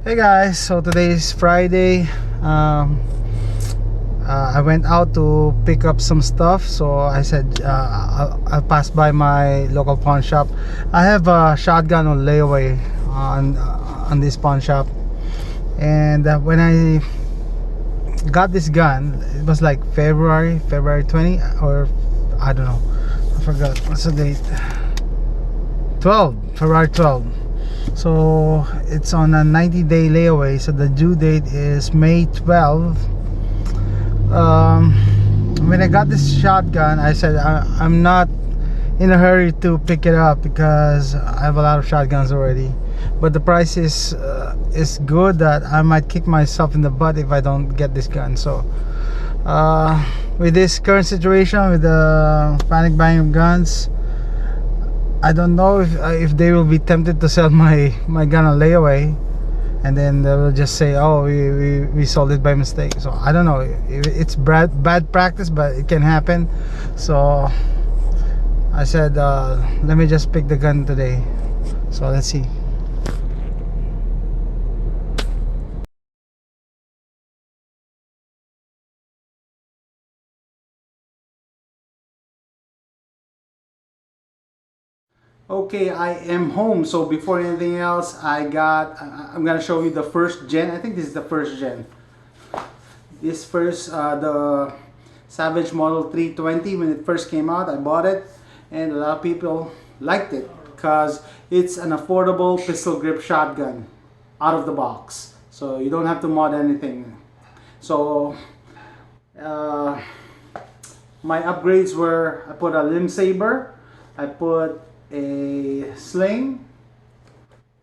Hey guys, so today is Friday. I went out to pick up some stuff, so I said I'll pass by my local pawn shop. I have a shotgun on layaway on this pawn shop, and when I got this gun, it was like February 20, or I don't know, I forgot what's the date. 12 February 12. So it's on a 90-day layaway, so the due date is May 12. When I got this shotgun, I said I'm not in a hurry to pick it up because I have a lot of shotguns already, but the price is good that I might kick myself in the butt if I don't get this gun. So with this current situation, with the panic buying of guns, I don't know if they will be tempted to sell my gun on layaway, and then they will just say, oh, we sold it by mistake. So I don't know, it's bad practice, but it can happen. So I said, let me just pick the gun today. So let's see. Okay, I am home. So before anything else, I'm gonna show you the first gen. I think this is the first gen. This first, the Savage Model 320, when it first came out, I bought it, and a lot of people liked it because it's an affordable pistol grip shotgun out of the box. So you don't have to mod anything. So uh, my upgrades were, I put a limb saber, I put a sling,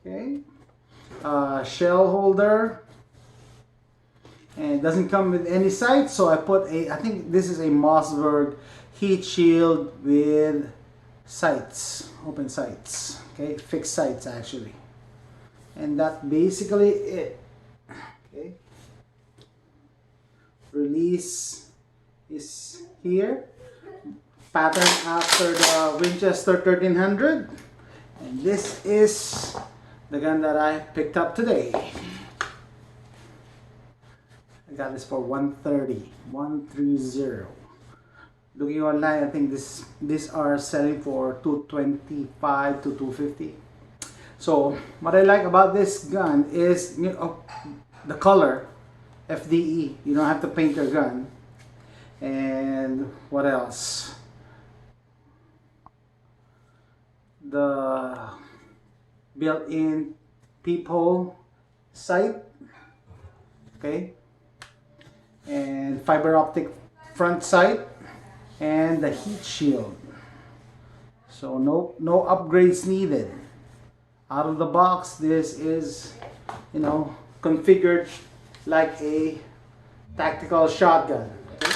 okay, a shell holder, and it doesn't come with any sights, so I think this is a Mossberg heat shield with sights, open sights, okay, fixed sights actually, and that basically it. Okay, release is here, pattern after the Winchester 1300, and this is the gun that I picked up today. I got this for 130. Looking online, I think these are selling for 225 to 250. So what I like about this gun is, the color, FDE. You don't have to paint your gun. And what else? The built-in peephole sight. Okay. And fiber optic front sight, and the heat shield. So no upgrades needed. Out of the box, this is, configured like a tactical shotgun. Okay?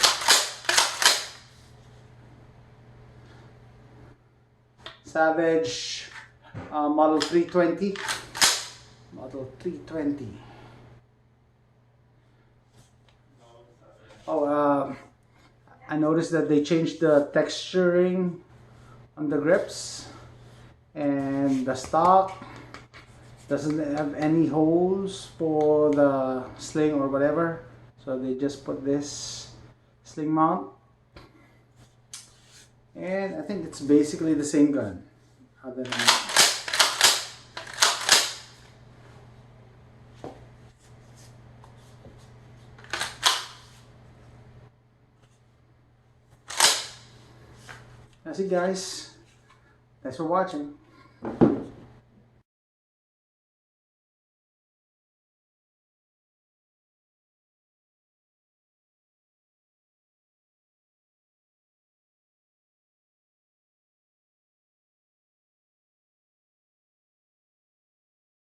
Savage Model 320. Model 320. Oh, I noticed that they changed the texturing on the grips, and the stock doesn't have any holes for the sling or whatever, so they just put this sling mount, and I think it's basically the same gun other than that's it, guys. Thanks for watching.